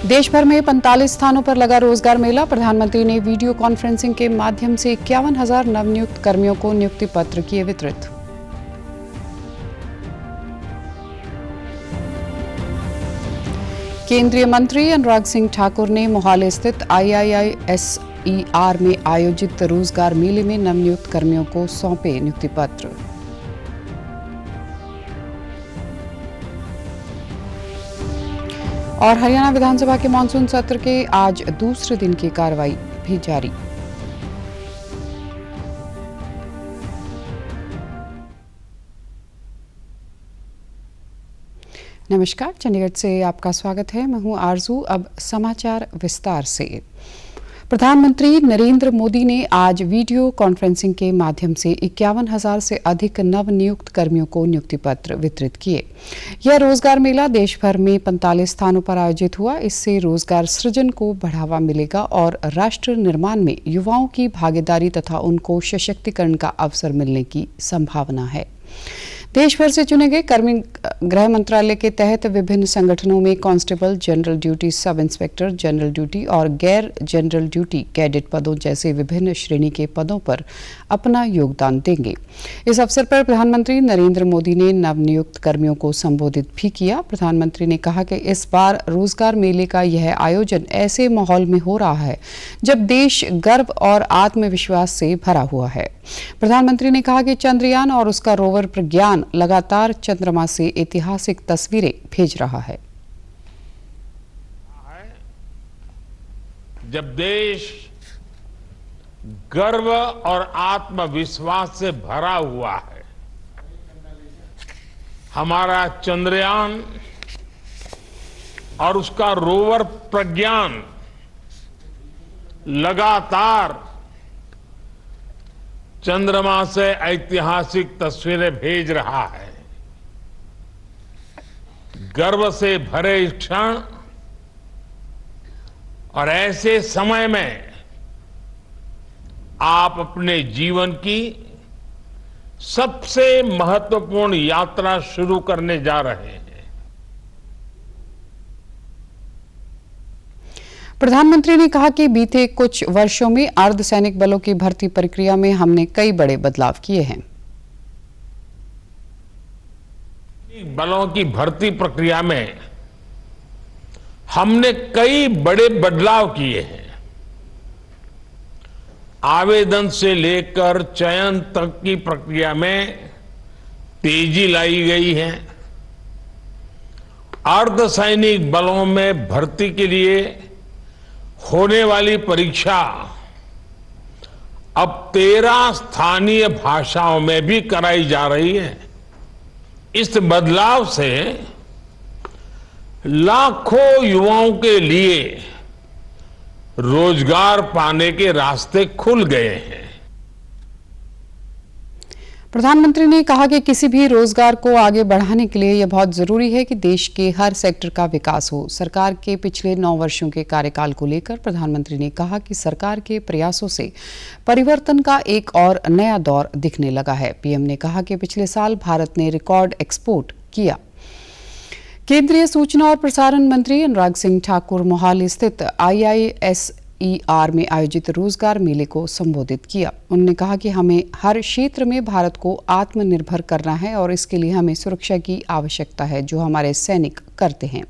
देश भर में 45 स्थानों पर लगा रोजगार मेला। प्रधानमंत्री ने वीडियो कॉन्फ्रेंसिंग के माध्यम से 51,000 नवनियुक्त कर्मियों को नियुक्ति पत्र किए वितरित। केंद्रीय मंत्री अनुराग सिंह ठाकुर ने मोहाली स्थित IISER में आयोजित रोजगार मेले में नवनियुक्त कर्मियों को सौंपे नियुक्ति पत्र। और हरियाणा विधानसभा के मानसून सत्र के आज दूसरे दिन की कार्रवाई भी जारी। नमस्कार, चंडीगढ़ से आपका स्वागत है। मैं हूं आरजू। अब समाचार विस्तार से। प्रधानमंत्री नरेंद्र मोदी ने आज वीडियो कॉन्फ्रेंसिंग के माध्यम से 51,000 से अधिक नवनियुक्त कर्मियों को नियुक्ति पत्र वितरित किए। यह रोजगार मेला देश भर में 45 स्थानों पर आयोजित हुआ। इससे रोजगार सृजन को बढ़ावा मिलेगा और राष्ट्र निर्माण में युवाओं की भागीदारी तथा उनको सशक्तिकरण का अवसर मिलने की संभावना है। देश भर से चुने गए कर्मी गृह मंत्रालय के तहत विभिन्न संगठनों में constable, general duty, sub inspector, general duty और गैर जनरल ड्यूटी कैडेट पदों जैसे विभिन्न श्रेणी के पदों पर अपना योगदान देंगे। इस अवसर पर प्रधानमंत्री नरेंद्र मोदी ने नवनियुक्त कर्मियों को संबोधित भी किया। प्रधानमंत्री ने कहा कि इस बार रोजगार मेले का यह आयोजन ऐसे माहौल में हो रहा है जब देश गर्व और आत्मविश्वास से भरा हुआ है। प्रधानमंत्री ने कहा कि चंद्रयान और उसका रोवर प्रज्ञान लगातार चंद्रमा से ऐतिहासिक तस्वीरें भेज रहा है। जब देश गर्व और आत्मविश्वास से भरा हुआ है, हमारा चंद्रयान और उसका रोवर प्रज्ञान लगातार चंद्रमा से ऐतिहासिक तस्वीरें भेज रहा है। गर्व से भरे इस क्षण और ऐसे समय में आप अपने जीवन की सबसे महत्वपूर्ण यात्रा शुरू करने जा रहे हैं। प्रधानमंत्री ने कहा कि बीते कुछ वर्षों में अर्धसैनिक बलों की भर्ती प्रक्रिया में हमने कई बड़े बदलाव किए हैं। बलों की भर्ती प्रक्रिया में हमने कई बड़े बदलाव किए हैं। आवेदन से लेकर चयन तक की प्रक्रिया में तेजी लाई गई है। अर्धसैनिक बलों में भर्ती के लिए होने वाली परीक्षा अब 13 स्थानीय भाषाओं में भी कराई जा रही है। इस बदलाव से लाखों युवाओं के लिए रोजगार पाने के रास्ते खुल गए हैं। प्रधानमंत्री ने कहा कि किसी भी रोजगार को आगे बढ़ाने के लिए यह बहुत जरूरी है कि देश के हर सेक्टर का विकास हो। सरकार के पिछले 9 वर्षों के कार्यकाल को लेकर प्रधानमंत्री ने कहा कि सरकार के प्रयासों से परिवर्तन का एक और नया दौर दिखने लगा है। पीएम ने कहा कि पिछले साल भारत ने रिकॉर्ड एक्सपोर्ट किया। केंद्रीय सूचना और प्रसारण मंत्री अनुराग सिंह ठाकुर मोहाली स्थित IISER में आयोजित रोजगार मेले को संबोधित किया। उन्होंने कहा कि हमें हर क्षेत्र में भारत को आत्मनिर्भर करना है और इसके लिए हमें सुरक्षा की आवश्यकता है, जो हमारे सैनिक करते हैं।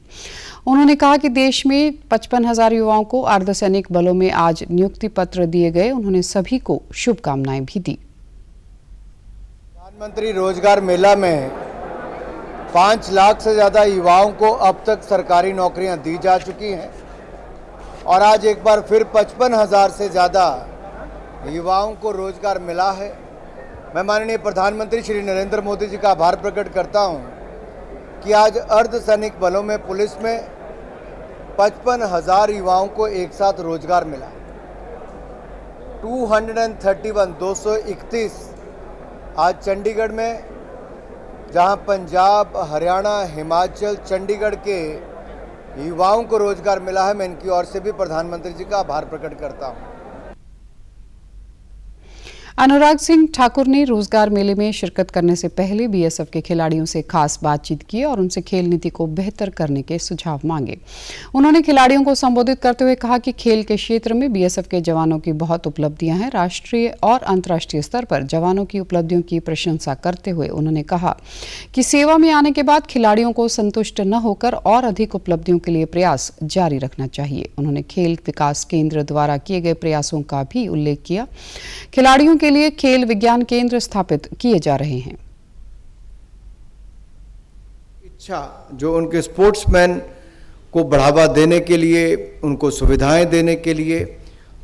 उन्होंने कहा कि देश में 55,000 युवाओं को अर्धसैनिक बलों में आज नियुक्ति पत्र दिए गए। उन्होंने सभी को शुभकामनाएं भी दी। प्रधानमंत्री रोजगार मेला में 5 लाख से ज्यादा युवाओं को अब तक सरकारी नौकरियां दी जा चुकी हैं और आज एक बार फिर 55,000 से ज़्यादा युवाओं को रोजगार मिला है। मैं माननीय प्रधानमंत्री श्री नरेंद्र मोदी जी का आभार प्रकट करता हूं कि आज अर्धसैनिक बलों में, पुलिस में 55,000 युवाओं को एक साथ रोजगार मिला। 231 आज चंडीगढ़ में, जहां पंजाब, हरियाणा, हिमाचल, चंडीगढ़ के युवाओं को रोजगार मिला है। मैं इनकी ओर से भी प्रधानमंत्री जी का आभार प्रकट करता हूं। अनुराग सिंह ठाकुर ने रोजगार मेले में शिरकत करने से पहले बीएसएफ के खिलाड़ियों से खास बातचीत की और उनसे खेल नीति को बेहतर करने के सुझाव मांगे। उन्होंने खिलाड़ियों को संबोधित करते हुए कहा कि खेल के क्षेत्र में बीएसएफ के जवानों की बहुत उपलब्धियां हैं। राष्ट्रीय और अंतर्राष्ट्रीय स्तर पर जवानों की उपलब्धियों की प्रशंसा करते हुए उन्होंने कहा कि सेवा में आने के बाद खिलाड़ियों को संतुष्ट न होकर और अधिक उपलब्धियों के लिए प्रयास जारी रखना चाहिए। उन्होंने खेल विकास केंद्र द्वारा किए गए प्रयासों का भी उल्लेख किया। खिलाड़ियों के लिए खेल विज्ञान केंद्र स्थापित किए जा रहे हैं। इच्छा जो उनके स्पोर्ट्समैन को बढ़ावा देने के लिए, उनको सुविधाएं देने के लिए,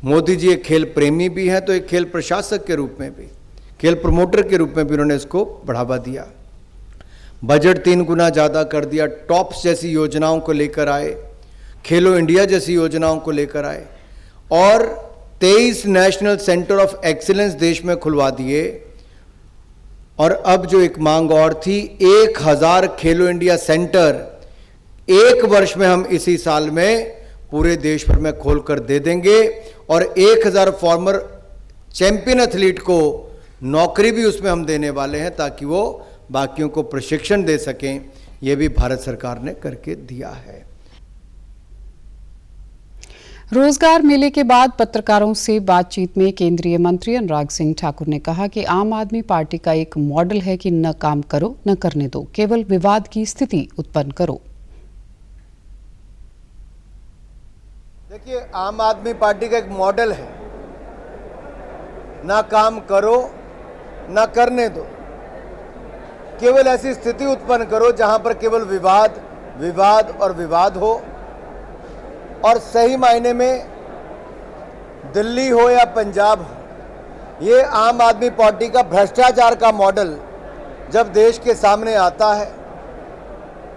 मोदी जी एक खेल प्रेमी भी हैं तो एक खेल प्रशासक के रूप में भी, खेल प्रमोटर के रूप में भी उन्होंने इसको बढ़ावा दिया। बजट 3 गुना ज़्यादा कर दिया, टॉप्स जैसी योजनाओं को लेकर आए, खेलो इंडिया जैसी योजनाओं को लेकर आए और 23 नेशनल सेंटर ऑफ एक्सीलेंस देश में खुलवा दिए। और अब जो एक मांग और थी, 1000 खेलो इंडिया सेंटर 1 वर्ष में हम इसी साल में पूरे देश भर में खोलकर दे देंगे और 1000 फॉर्मर चैंपियन एथलीट को नौकरी भी उसमें हम देने वाले हैं ताकि वो बाकियों को प्रशिक्षण दे सकें। ये भी भारत सरकार ने करके दिया है। रोजगार मेले के बाद पत्रकारों से बातचीत में केंद्रीय मंत्री अनुराग सिंह ठाकुर ने कहा कि आम आदमी पार्टी का एक मॉडल है कि न काम करो न करने दो, केवल विवाद की स्थिति उत्पन्न करो। देखिए, आम आदमी पार्टी का एक मॉडल है, ना काम करो ना करने दो, केवल ऐसी स्थिति उत्पन्न करो जहां पर केवल विवाद और विवाद हो। और सही मायने में दिल्ली हो या पंजाब हो, ये आम आदमी पार्टी का भ्रष्टाचार का मॉडल जब देश के सामने आता है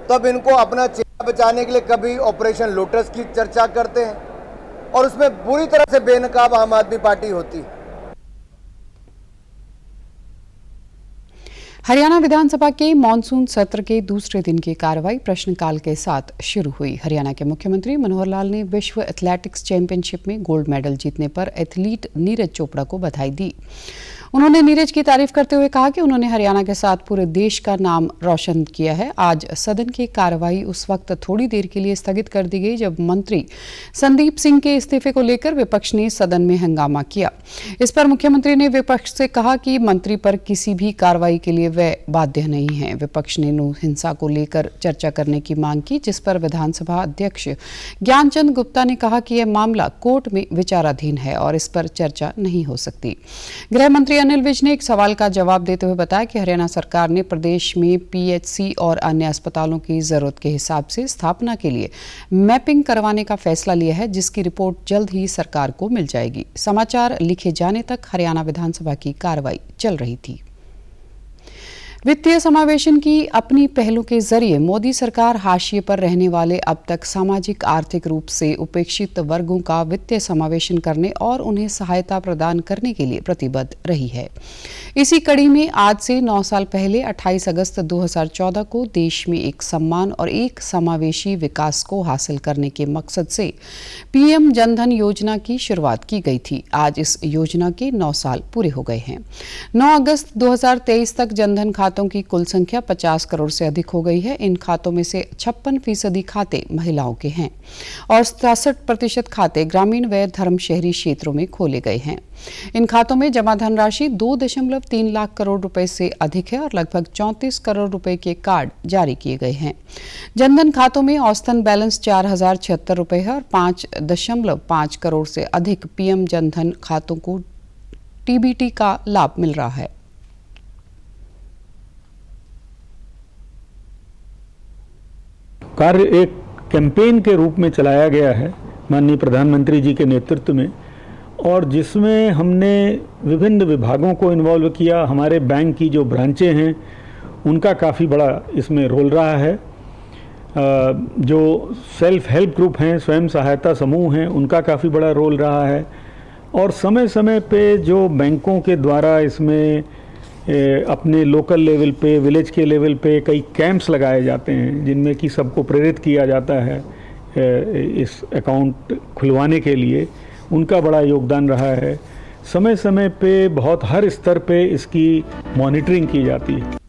तब इनको अपना चेहरा बचाने के लिए कभी ऑपरेशन लोटस की चर्चा करते हैं और उसमें बुरी तरह से बेनकाब आम आदमी पार्टी होती है। हरियाणा विधानसभा के मॉनसून सत्र के दूसरे दिन की कार्रवाई प्रश्नकाल के साथ शुरू हुई। हरियाणा के मुख्यमंत्री मनोहर लाल ने विश्व एथलेटिक्स चैंपियनशिप में गोल्ड मेडल जीतने पर एथलीट नीरज चोपड़ा को बधाई दी। उन्होंने नीरज की तारीफ करते हुए कहा कि उन्होंने हरियाणा के साथ पूरे देश का नाम रोशन किया है। आज सदन की कार्रवाई उस वक्त थोड़ी देर के लिए स्थगित कर दी गई जब मंत्री संदीप सिंह के इस्तीफे को लेकर विपक्ष ने सदन में हंगामा किया। इस पर मुख्यमंत्री ने विपक्ष से कहा कि मंत्री पर किसी भी कार्रवाई के लिए वे बाध्य नहीं है। विपक्ष ने नौ हिंसा को लेकर चर्चा करने की मांग की, जिस पर विधानसभा अध्यक्ष ज्ञानचंद गुप्ता ने कहा कि यह मामला कोर्ट में विचाराधीन है और इस पर चर्चा नहीं हो सकती। गृह मंत्री अनिल विज ने एक सवाल का जवाब देते हुए बताया कि हरियाणा सरकार ने प्रदेश में पीएचसी और अन्य अस्पतालों की जरूरत के हिसाब से स्थापना के लिए मैपिंग करवाने का फैसला लिया है, जिसकी रिपोर्ट जल्द ही सरकार को मिल जाएगी। समाचार लिखे जाने तक हरियाणा विधानसभा की कार्रवाई चल रही थी। वित्तीय समावेशन की अपनी पहलों के जरिए मोदी सरकार हाशिए पर रहने वाले अब तक सामाजिक आर्थिक रूप से उपेक्षित वर्गों का वित्तीय समावेशन करने और उन्हें सहायता प्रदान करने के लिए प्रतिबद्ध रही है। इसी कड़ी में आज से 9 साल पहले 28 अगस्त 2014 को देश में एक सम्मान और एक समावेशी विकास को हासिल करने के मकसद से पीएम जनधन योजना की शुरुआत की गई थी। आज इस योजना के 9 साल पूरे हो गए हैं। 9 अगस्त 2023 तक जनधन खातों की कुल संख्या 50 करोड़ से अधिक हो गई है। इन खातों में से 56% खाते महिलाओं के हैं और 67% खाते ग्रामीण व धर्म शहरी क्षेत्रों में खोले गए हैं। इन खातों में जमा धनराशि 2.3 लाख करोड़ रुपए से अधिक है और लगभग 34 करोड़ रुपए के कार्ड जारी किए गए हैं। जनधन खातों में औसतन बैलेंस 4076 रुपए है और 5.5 करोड़ से अधिक पीएम जनधन खातों को टीबीटी का लाभ मिल रहा है। कार्य एक कैंपेन के रूप में चलाया गया है माननीय प्रधानमंत्री जी के नेतृत्व में, और जिसमें हमने विभिन्न विभागों को इन्वॉल्व किया। हमारे बैंक की जो ब्रांचें हैं उनका काफ़ी बड़ा इसमें रोल रहा है। जो सेल्फ हेल्प ग्रुप हैं, स्वयं सहायता समूह हैं, उनका काफ़ी बड़ा रोल रहा है। और समय समय पे जो बैंकों के द्वारा इसमें अपने लोकल लेवल पे, विलेज के लेवल पे कई कैंप्स लगाए जाते हैं जिनमें कि सबको प्रेरित किया जाता है इस अकाउंट खुलवाने के लिए, उनका बड़ा योगदान रहा है। समय समय पे बहुत हर स्तर पे इसकी मॉनिटरिंग की जाती है।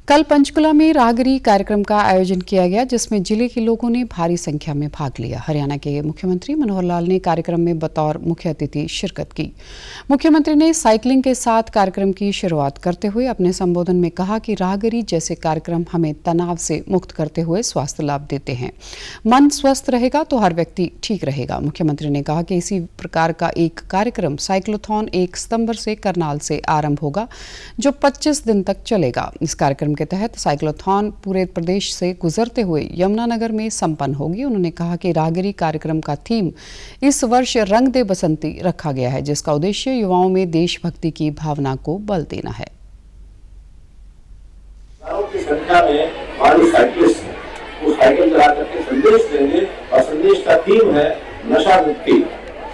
कल पंचकुला में राहगिरी कार्यक्रम का आयोजन किया गया, जिसमें जिले के लोगों ने भारी संख्या में भाग लिया। हरियाणा के मुख्यमंत्री मनोहर लाल ने कार्यक्रम में बतौर मुख्य अतिथि शिरकत की। मुख्यमंत्री ने साइकिलिंग के साथ कार्यक्रम की शुरुआत करते हुए अपने संबोधन में कहा कि राहगिरी जैसे कार्यक्रम हमें तनाव से मुक्त करते हुए स्वास्थ्य लाभ देते हैं। मन स्वस्थ रहेगा तो हर व्यक्ति ठीक रहेगा। मुख्यमंत्री ने कहा कि इसी प्रकार का एक कार्यक्रम साइक्लोथॉन 1 सितंबर से करनाल से आरंभ होगा, जो 25 दिन तक चलेगा। इस कार्यक्रम के तहत साइक्लोथॉन पूरे प्रदेश से गुजरते हुए यमुनानगर में संपन्न होगी। उन्होंने कहा कि राहगिरी कार्यक्रम का थीम इस वर्ष रंग दे बसंती रखा गया है, जिसका उद्देश्य युवाओं में देशभक्ति की भावना को बल देना है। की संख्या में हमारी साइकिलिस्ट हैं, वो साइकिल चला करके संदेश देंगे और संदेश का थीम है नशा मुक्ति,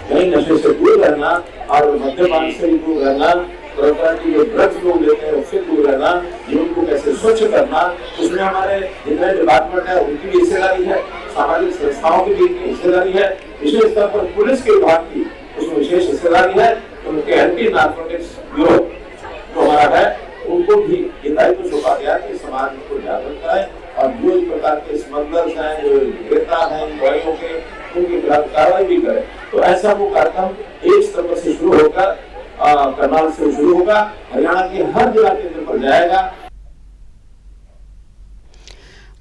यानी नशे से दूर रहना और मद्यपान से भी दूर रहना, की जो ड्रग्स लोग लेते हैं उससे दूर रहना, जीवन को कैसे स्वच्छ करना। उसमें हमारे जितने डिपार्टमेंट है उनकी भी हिस्सेदारी है, सामाजिक संस्थाओं की भी हिस्सेदारी है, विशेष स्तर पर पुलिस के विभाग की उसमें विशेष हिस्सेदारी है। उनके एंटी नार्कोटिक्स ब्यूरो जो हमारा है उनको भी ये दायित्व सौंपा गया कि समाज को जागरूक कराए और जो इस प्रकार के स्मगलर्स हैं, जो विक्रेता हैं दवाइयों के, उनके खिलाफ कार्रवाई भी करें। तो ऐसा वो कार्यक्रम 1 सितंबर से शुरू होकर करनाल से शुरू होगा, हरियाणा के हर जिला केंद्र पर जाएगा।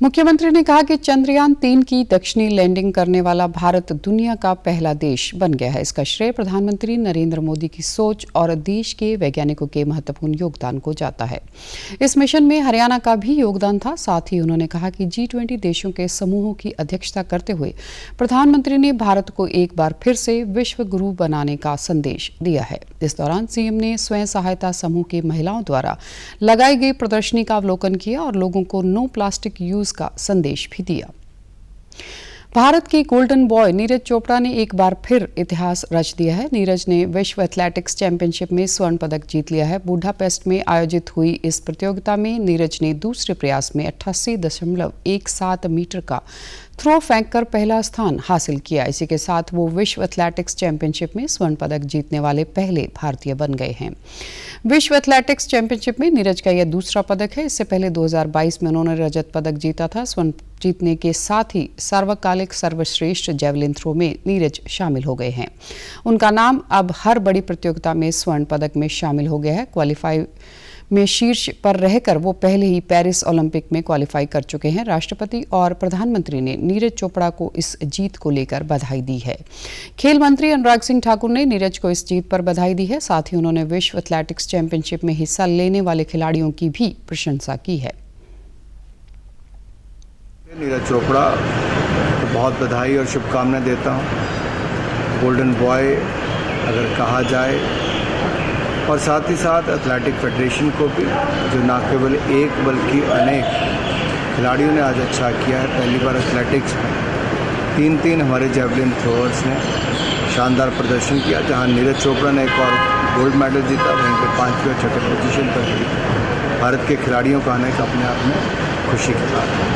मुख्यमंत्री ने कहा कि चंद्रयान 3 की दक्षिणी लैंडिंग करने वाला भारत दुनिया का पहला देश बन गया है। इसका श्रेय प्रधानमंत्री नरेंद्र मोदी की सोच और देश के वैज्ञानिकों के महत्वपूर्ण योगदान को जाता है। इस मिशन में हरियाणा का भी योगदान था। साथ ही उन्होंने कहा कि G20 देशों के समूहों की अध्यक्षता करते हुए प्रधानमंत्री ने भारत को एक बार फिर से विश्व गुरु बनाने का संदेश दिया है। इस दौरान सीएम ने स्वयं सहायता समूह की महिलाओं द्वारा लगाई गई प्रदर्शनी का अवलोकन किया और लोगों को नो प्लास्टिक यूज का संदेश भी दिया। भारत के गोल्डन बॉय नीरज चोपड़ा ने एक बार फिर इतिहास रच दिया है। नीरज ने विश्व एथलेटिक्स चैंपियनशिप में स्वर्ण पदक जीत लिया है। बुडापेस्ट में आयोजित हुई इस प्रतियोगिता में नीरज ने दूसरे प्रयास में 88.17 मीटर का थ्रो फेंक कर पहला स्थान हासिल किया। इसी के साथ वो विश्व एथलेटिक्स चैंपियनशिप में स्वर्ण पदक जीतने वाले पहले भारतीय बन गए हैं। विश्व एथलेटिक्स चैंपियनशिप में नीरज का यह दूसरा पदक है। इससे पहले 2022 में उन्होंने रजत पदक जीता था। स्वर्ण जीतने के साथ ही सार्वकालिक सर्वश्रेष्ठ जेवलिन थ्रो में नीरज शामिल हो गए हैं। उनका नाम अब हर बड़ी प्रतियोगिता में स्वर्ण पदक में शामिल हो गया है। क्वालिफाई में शीर्ष पर रहकर वो पहले ही पेरिस ओलंपिक में क्वालिफाई कर चुके हैं। राष्ट्रपति और प्रधानमंत्री ने नीरज चोपड़ा को इस जीत को लेकर बधाई दी है। खेल मंत्री अनुराग सिंह ठाकुर ने नीरज को इस जीत पर बधाई दी है। साथ ही उन्होंने विश्व एथलेटिक्स चैंपियनशिप में हिस्सा लेने वाले खिलाड़ियों की भी प्रशंसा की है। नीरज चोपड़ा को बहुत बधाई और शुभकामनाएं देता हूं। गोल्डन बॉय अगर कहा जाए, और साथ ही साथ एथलेटिक फेडरेशन को भी, जो न केवल एक बल्कि अनेक खिलाड़ियों ने आज अच्छा किया है। पहली बार एथलेटिक्स में 3 हमारे जेवलिन थ्रोअर्स ने शानदार प्रदर्शन किया। जहां नीरज चोपड़ा ने एक और गोल्ड मेडल जीता, वहीं पर 5वीं और 6ठी पोजीशन पर थी। भारत के खिलाड़ियों का आने का अपने आप में खुशी की बात है।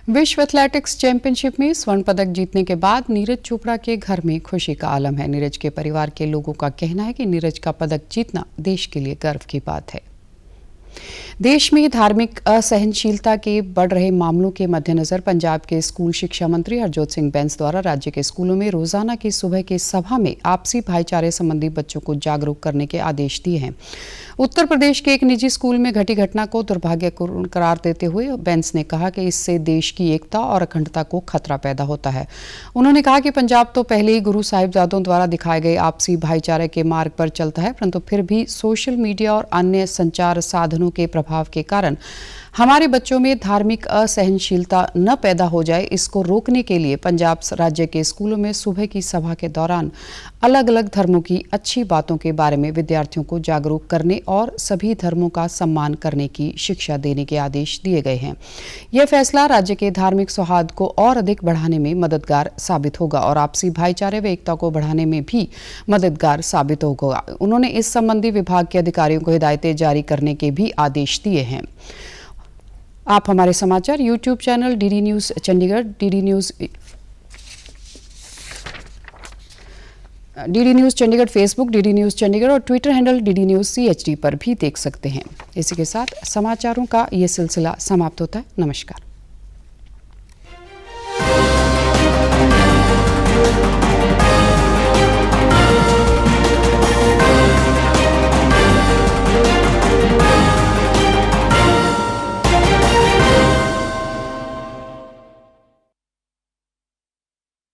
विश्व एथलेटिक्स चैंपियनशिप में स्वर्ण पदक जीतने के बाद नीरज चोपड़ा के घर में खुशी का आलम है। नीरज के परिवार के लोगों का कहना है कि नीरज का पदक जीतना देश के लिए गर्व की बात है। देश में धार्मिक असहनशीलता के बढ़ रहे मामलों के मद्देनजर पंजाब के स्कूल शिक्षा मंत्री हरजोत सिंह बैंस द्वारा राज्य के स्कूलों में रोजाना की सुबह की सभा में आपसी भाईचारे संबंधी बच्चों को जागरूक करने के आदेश दिए हैं। उत्तर प्रदेश के एक निजी स्कूल में घटी घटना को दुर्भाग्यपूर्ण करार देते हुए बैंस ने कहा कि इससे देश की एकता और अखंडता को खतरा पैदा होता है। उन्होंने कहा कि पंजाब तो पहले ही गुरु साहिबजादों द्वारा दिखाए गए आपसी भाईचारे के मार्ग पर चलता है, परंतु फिर भी सोशल मीडिया और अन्य संचार साधनों के प्रभाव के कारण हमारे बच्चों में धार्मिक असहनशीलता न पैदा हो जाए, इसको रोकने के लिए पंजाब राज्य के स्कूलों में सुबह की सभा के दौरान अलग अलग धर्मों की अच्छी बातों के बारे में विद्यार्थियों को जागरूक करने और सभी धर्मों का सम्मान करने की शिक्षा देने के आदेश दिए गए हैं। यह फैसला राज्य के धार्मिक सौहार्द को और अधिक बढ़ाने में मददगार साबित होगा और आपसी भाईचारे व एकता को बढ़ाने में भी मददगार साबित होगा। उन्होंने इस संबंधी विभाग के अधिकारियों को हिदायतें जारी करने के भी आदेश दिए हैं। आप हमारे समाचार YouTube channel DD news Chandigarh, DD news DD news Chandigarh Facebook, DD news Chandigarh और Twitter handle DD news CHD पर भी देख सकते हैं। इसी के साथ समाचारों का ये सिलसिला समाप्त होता है। नमस्कार।